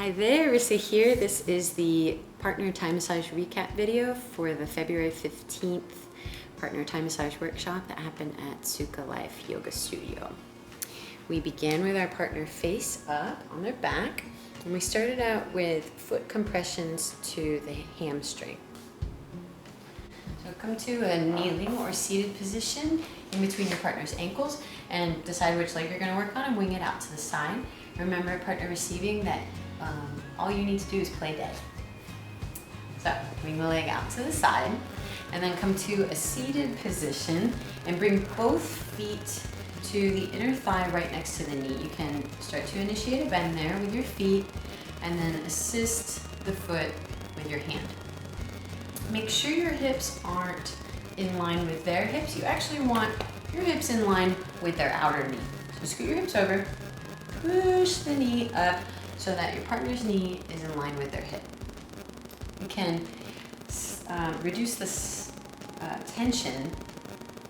Hi there, Rissa here. This is the Partner Thai Massage recap video for the February 15th Partner Thai Massage workshop that happened at SukhaLife Yoga Studio. We began with our partner face up on their back, and we started out with foot compressions to the hamstring. So come to a kneeling or seated position in between your partner's ankles and decide which leg you're going to work on and wing it out to the side. Remember, partner receiving, that all you need to do is play dead. So bring the leg out to the side and then come to a seated position and bring both feet to the inner thigh right next to the knee. You can start to initiate a bend there with your feet and then assist the foot with your hand. Make sure your hips aren't in line with their hips. You actually want your hips in line with their outer knee. So scoot your hips over, push the knee up so that your partner's knee is in line with their hip. You can reduce the tension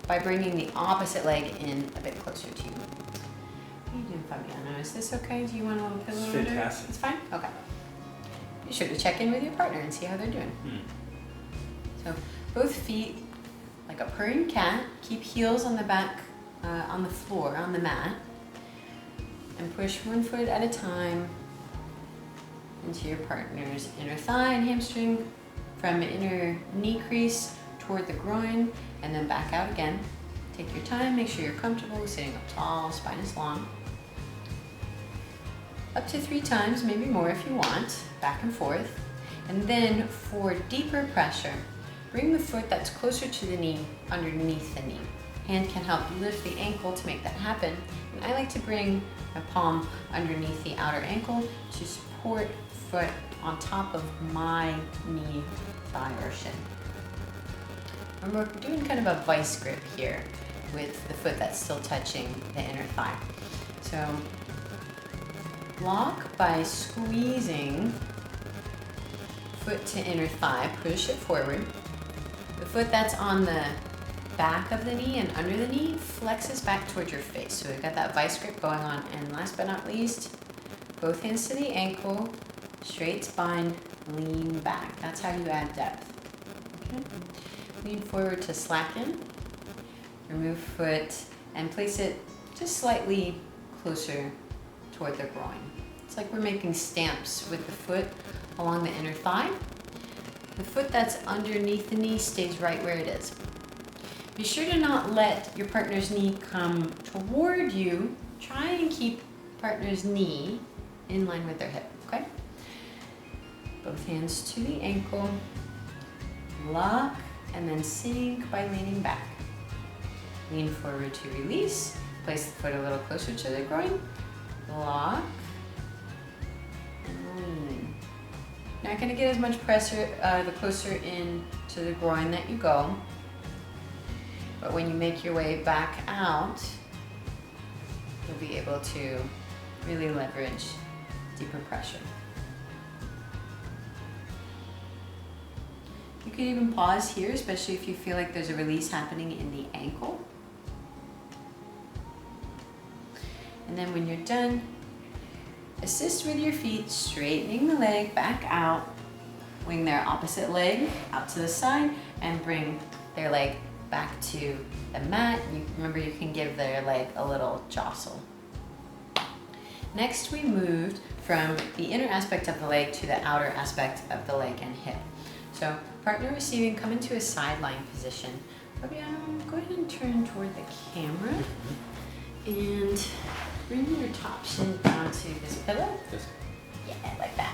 by bringing the opposite leg in a bit closer to you. How are you doing, Fabiano? Is this okay? Do you want a little pillow? It's fantastic. It's fine? Okay. Be sure to check in with your partner and see how they're doing. So both feet like a purring cat. Keep heels on the back, on the floor, on the mat. And push one foot at a time into your partner's inner thigh and hamstring, from inner knee crease toward the groin, and then back out again. Take your time, make sure you're comfortable sitting up tall, spine is long. Up to 3 times, maybe more if you want, back and forth. And then for deeper pressure, bring the foot that's closer to the knee underneath the knee. Hand can help lift the ankle to make that happen. And I like to bring my palm underneath the outer ankle to support foot on top of my knee, thigh, or shin. And we're doing kind of a vice grip here with the foot that's still touching the inner thigh. So block by squeezing foot to inner thigh, push it forward. The foot that's on the back of the knee and under the knee flexes back towards your face. So we've got that vice grip going on. And last but not least, both hands to the ankle, straight spine, lean back. That's how you add depth. Okay. Lean forward to slacken. Remove foot and place it just slightly closer toward the groin. It's like we're making stamps with the foot along the inner thigh. The foot that's underneath the knee stays right where it is. Be sure to not let your partner's knee come toward you. Try and keep partner's knee in line with their hip, okay? Both hands to the ankle, lock, and then sink by leaning back. Lean forward to release. Place the foot a little closer to the groin. Lock, and lean. Not gonna get as much pressure the closer in to the groin that you go. But when you make your way back out, you'll be able to really leverage deeper pressure. You can even pause here, especially if you feel like there's a release happening in the ankle. And then when you're done, assist with your feet, straightening the leg back out, wing their opposite leg out to the side, and bring their leg back to the mat. Remember, you can give their leg a little jostle. Next, we moved from the inner aspect of the leg to the outer aspect of the leg and hip. So partner receiving, come into a sideline position. Fabiano, go ahead and turn toward the camera and bring your top shin down to this pillow. Yes. Yeah, like that.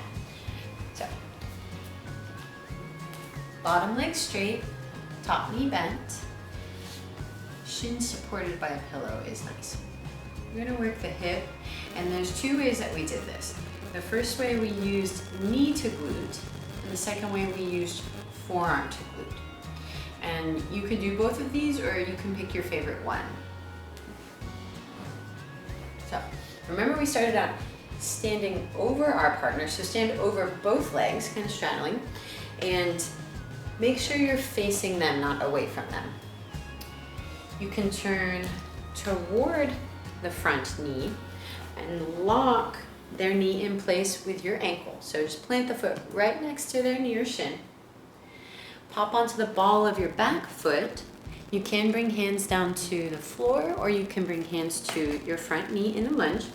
So bottom leg straight, top knee bent, shin supported by a pillow is nice. We're gonna work the hip, and there's 2 ways that we did this. The first way we used knee to glute, and the second way we used forearm to glute. And you could do both of these, or you can pick your favorite one. So remember, we started out standing over our partner, so stand over both legs, kind of straddling, and make sure you're facing them, not away from them. You can turn toward the front knee and lock their knee in place with your ankle. So just plant the foot right next to their knee or shin. Pop onto the ball of your back foot. You can bring hands down to the floor, or you can bring hands to your front knee in a lunge.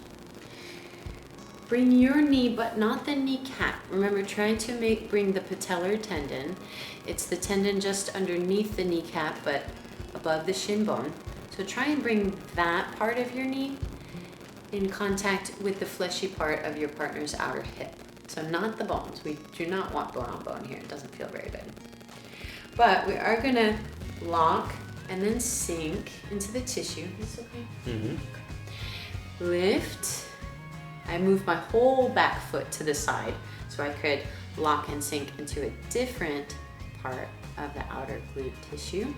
Bring your knee, but not the kneecap. Remember, try to bring the patellar tendon. It's the tendon just underneath the kneecap, but above the shin bone. So try and bring that part of your knee in contact with the fleshy part of your partner's outer hip. So not the bones. We do not want bone on bone here. It doesn't feel very good. But we are gonna lock and then sink into the tissue. Is this okay? Okay. Lift. I move my whole back foot to the side so I could lock and sink into a different part of the outer glute tissue.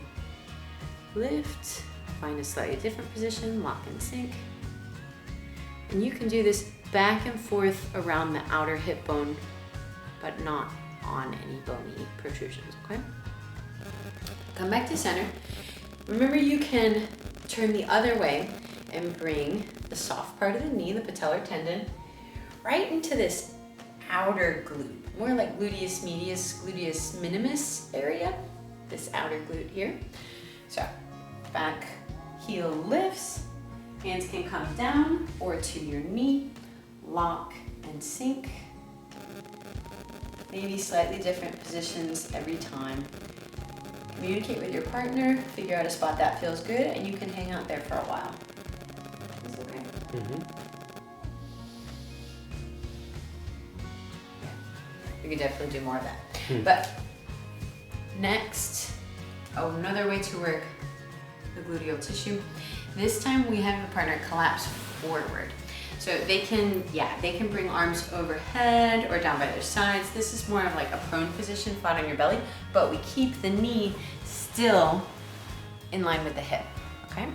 Lift, find a slightly different position, lock and sink. And you can do this back and forth around the outer hip bone, but not on any bony protrusions, okay? Come back to center. Remember, you can turn the other way and bring the soft part of the knee, the patellar tendon, right into this outer glute, more like gluteus medius, gluteus minimus area, this outer glute here. So back heel lifts, hands can come down or to your knee, lock and sink. Maybe slightly different positions every time. Communicate with your partner, figure out a spot that feels good, and you can hang out there for a while. Is this okay? Yeah, we could definitely do more of that. But next, another way to work the gluteal tissue. This time we have the partner collapse forward. So they can bring arms overhead or down by their sides. This is more of like a prone position, flat on your belly, but we keep the knee still in line with the hip, okay?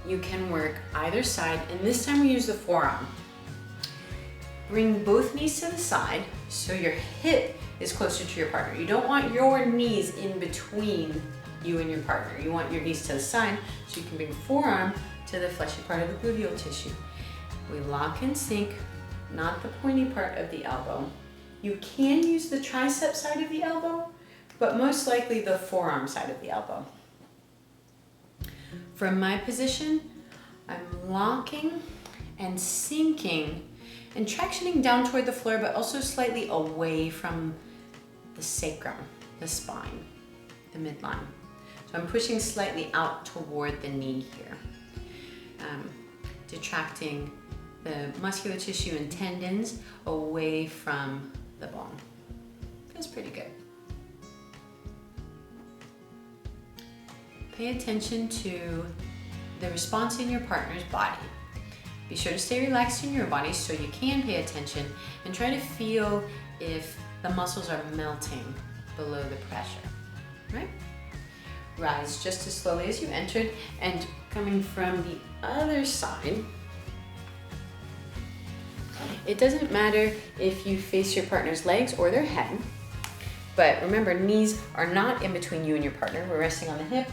You can work either side, and this time we use the forearm. Bring both knees to the side so your hip is closer to your partner. You don't want your knees in between you and your partner. You want your knees to the side so you can bring forearm to the fleshy part of the gluteal tissue. We lock and sink, not the pointy part of the elbow. You can use the tricep side of the elbow, but most likely the forearm side of the elbow. From my position, I'm locking and sinking and tractioning down toward the floor, but also slightly away from the sacrum, the spine, the midline. So I'm pushing slightly out toward the knee here. Detracting the muscular tissue and tendons away from the bone. Feels pretty good. Pay attention to the response in your partner's body. Be sure to stay relaxed in your body so you can pay attention and try to feel if the muscles are melting below the pressure, right? Rise just as slowly as you entered, and coming from the other side, it doesn't matter if you face your partner's legs or their head, but remember, knees are not in between you and your partner. We're resting on the hip.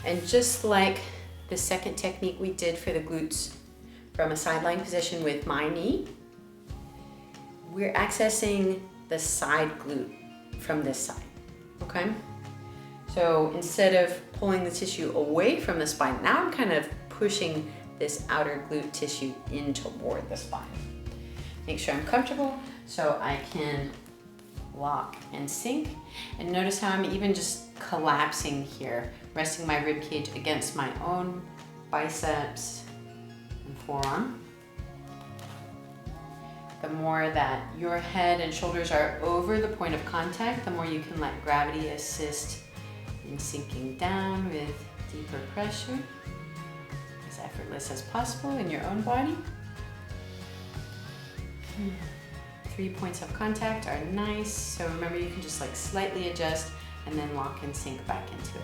And just like the second technique we did for the glutes from a sideline position with my knee, we're accessing the side glute from this side, okay? So instead of pulling the tissue away from the spine, now I'm kind of pushing this outer glute tissue in toward the spine. Make sure I'm comfortable so I can lock and sink. And notice how I'm even just collapsing here, resting my rib cage against my own biceps and forearm. The more that your head and shoulders are over the point of contact, the more you can let gravity assist in sinking down with deeper pressure, as effortless as possible in your own body. 3 points of contact are nice, so remember you can just like slightly adjust and then lock and sink back into it.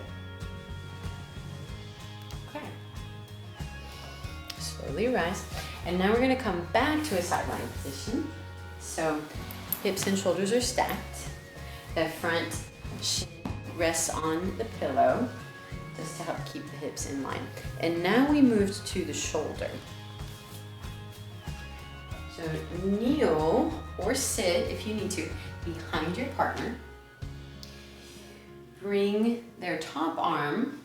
Okay. Slowly rise. And now we're going to come back to a sideline position. So hips and shoulders are stacked. The front shin rests on the pillow just to help keep the hips in line. And now we moved to the shoulder. So kneel or sit if you need to behind your partner. Bring their top arm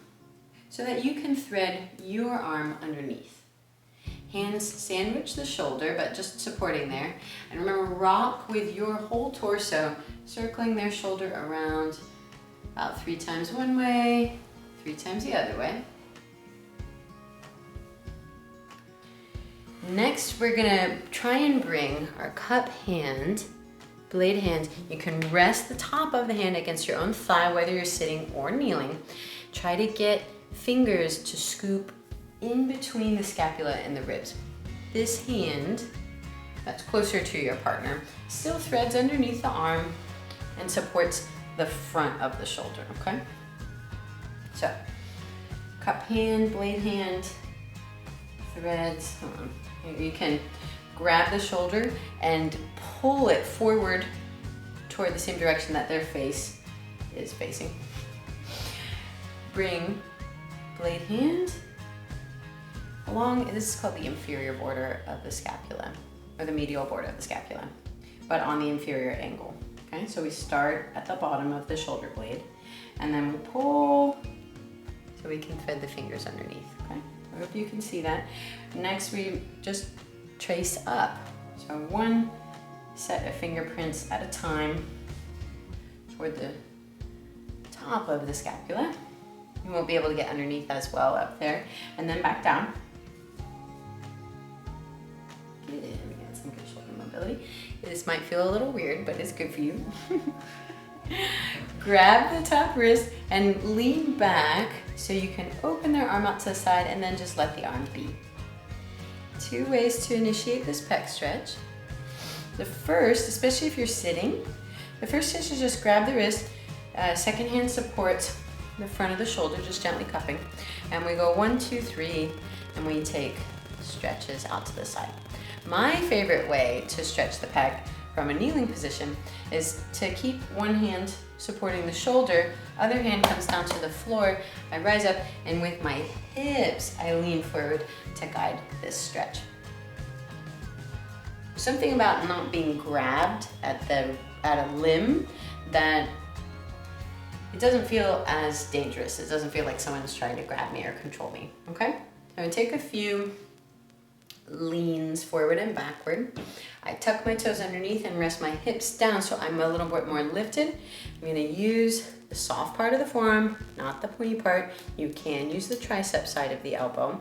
so that you can thread your arm underneath. Hands sandwich the shoulder, but just supporting there. And remember, rock with your whole torso, circling their shoulder around about 3 times one way, 3 times the other way. Next, we're gonna try and bring our cup hand, blade hand. You can rest the top of the hand against your own thigh, whether you're sitting or kneeling. Try to get fingers to scoop in between the scapula and the ribs. This hand, that's closer to your partner, still threads underneath the arm and supports the front of the shoulder, okay? So, cup hand, blade hand, threads. You can grab the shoulder and pull it forward toward the same direction that their face is facing. Bring blade hand along, this is called the inferior border of the scapula, or the medial border of the scapula, but on the inferior angle. Okay, so we start at the bottom of the shoulder blade, and then we'll pull so we can thread the fingers underneath. Okay, I hope you can see that. Next, we just trace up. So 1 set of fingerprints at a time toward the top of the scapula. You won't be able to get underneath as well up there, and then back down. Get some good shoulder mobility. This might feel a little weird, but it's good for you. Grab the top wrist and lean back so you can open their arm out to the side and then just let the arm be. 2 ways to initiate this pec stretch. The first, especially if you're sitting, the first stretch is just grab the wrist, second hand supports the front of the shoulder, just gently cupping. And we go 1, 2, 3, and we take stretches out to the side. My favorite way to stretch the pec from a kneeling position is to keep one hand supporting the shoulder, other hand comes down to the floor, I rise up, and with my hips, I lean forward to guide this stretch. Something about not being grabbed at a limb that it doesn't feel as dangerous. It doesn't feel like someone's trying to grab me or control me, okay? I'm gonna take a few leans forward and backward. I tuck my toes underneath and rest my hips down so I'm a little bit more lifted. I'm gonna use the soft part of the forearm, not the pointy part. You can use the tricep side of the elbow.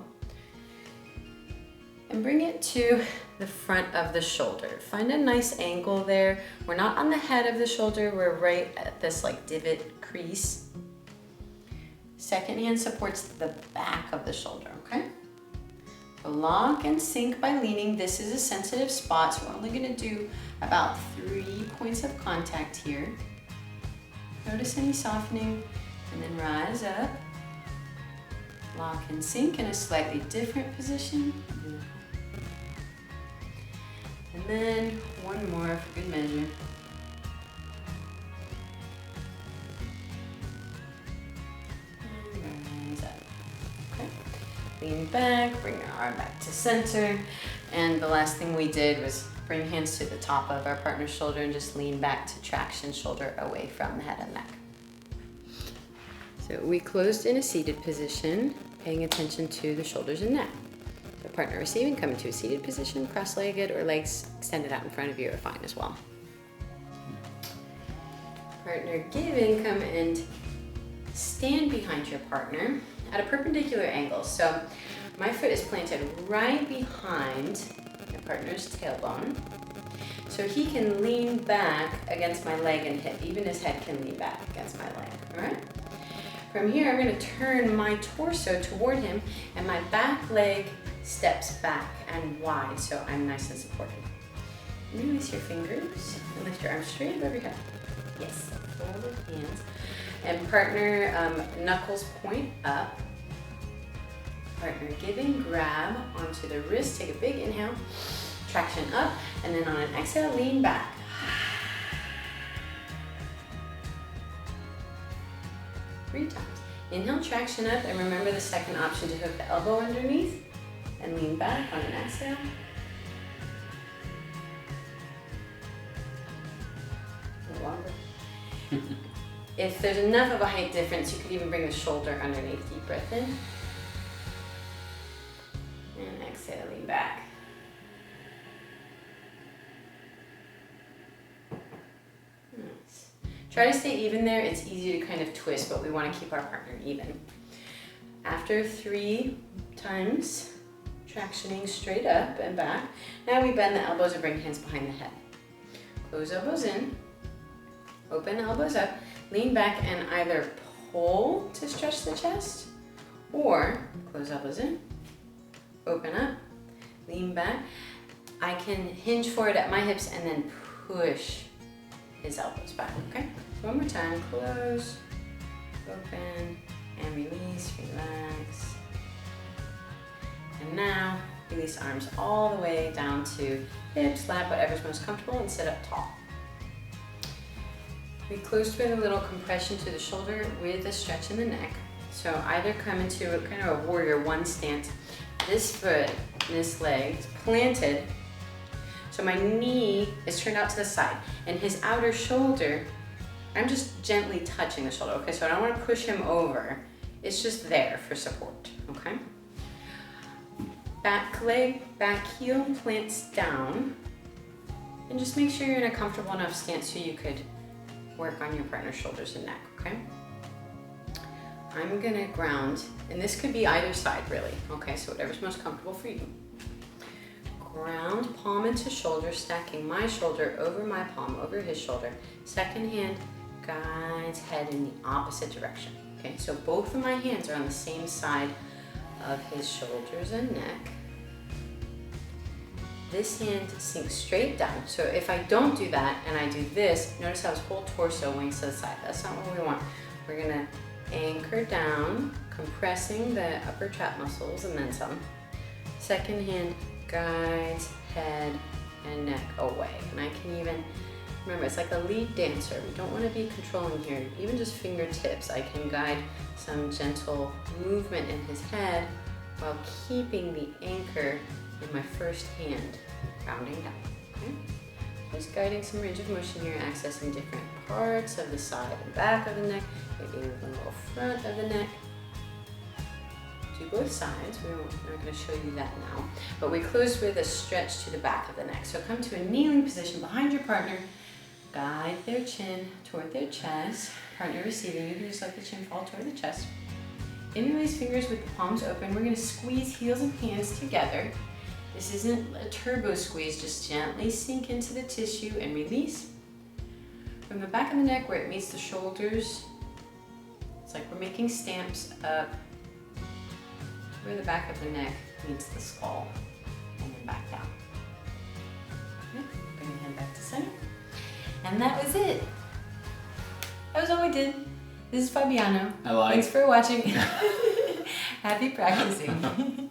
And bring it to the front of the shoulder. Find a nice angle there. We're not on the head of the shoulder, we're right at this like divot crease. Second hand supports the back of the shoulder, okay? Lock and sink by leaning. This is a sensitive spot, so we're only gonna do about 3 points of contact here. Notice any softening, and then rise up. Lock and sink in a slightly different position. And then 1 more for good measure. Lean back, bring your arm back to center. And the last thing we did was bring hands to the top of our partner's shoulder and just lean back to traction shoulder away from the head and neck. So we closed in a seated position, paying attention to the shoulders and neck. The partner receiving, come into a seated position, cross-legged or legs extended out in front of you are fine as well. Partner giving, come and stand behind your partner at a perpendicular angle. So my foot is planted right behind my partner's tailbone. So he can lean back against my leg and hip. Even his head can lean back against my leg, all right? From here, I'm gonna turn my torso toward him and my back leg steps back and wide so I'm nice and supported. Release your fingers and lift your arms straight above your head. Yes, fold the hands. And partner knuckles point up. Partner giving, grab onto the wrist, take a big inhale, traction up, and then on an exhale, lean back. 3 times. Inhale, traction up, and remember the second option to hook the elbow underneath and lean back on an exhale. If there's enough of a height difference, you could even bring the shoulder underneath. Deep breath in. And exhale, lean back. Nice. Try to stay even there. It's easy to kind of twist, but we want to keep our partner even. After 3 times, tractioning straight up and back. Now we bend the elbows and bring hands behind the head. Close elbows in, open elbows up, lean back and either pull to stretch the chest or close elbows in, open up, lean back. I can hinge forward at my hips and then push his elbows back, okay? One more time, close, open, and release, relax. And now, release arms all the way down to hips, lap, whatever's most comfortable, and sit up tall. We close with a little compression to the shoulder with a stretch in the neck. So either come into a kind of a warrior 1 stance. This foot, this leg is planted. So my knee is turned out to the side, and his outer shoulder, I'm just gently touching the shoulder, okay? So I don't want to push him over. It's just there for support, okay? Back leg, back heel plants down. And just make sure you're in a comfortable enough stance so you could work on your partner's shoulders and neck, okay? I'm gonna ground, and this could be either side really, okay? So whatever's most comfortable for you. Ground, palm into shoulder, stacking my shoulder over my palm, over his shoulder. Second hand guides head in the opposite direction, okay? So both of my hands are on the same side of his shoulders and neck. This hand sinks straight down. So if I don't do that and I do this, notice how his whole torso winks to the side. That's not what we want. We're gonna anchor down, compressing the upper trap muscles and then some. Second hand guides head and neck away. And I can even, remember it's like a lead dancer. We don't want to be controlling here. Even just fingertips, I can guide some gentle movement in his head while keeping the anchor in my first hand, grounding down, okay? Just guiding some range of motion here, accessing different parts of the side and back of the neck, maybe even a little front of the neck. Do both sides, we're not going to show you that now, but we close with a stretch to the back of the neck. So come to a kneeling position behind your partner, guide their chin toward their chest, partner receiving, you can just let the chin fall toward the chest. Interlace fingers with the palms open, we're going to squeeze heels and hands together. This isn't a turbo squeeze, just gently sink into the tissue and release. From the back of the neck where it meets the shoulders, it's like we're making stamps up where the back of the neck meets the skull, and then back down. Okay, bring the hand back to center. And that was it. That was all we did. This is Fabiano. I lied. Thanks for watching. Happy practicing.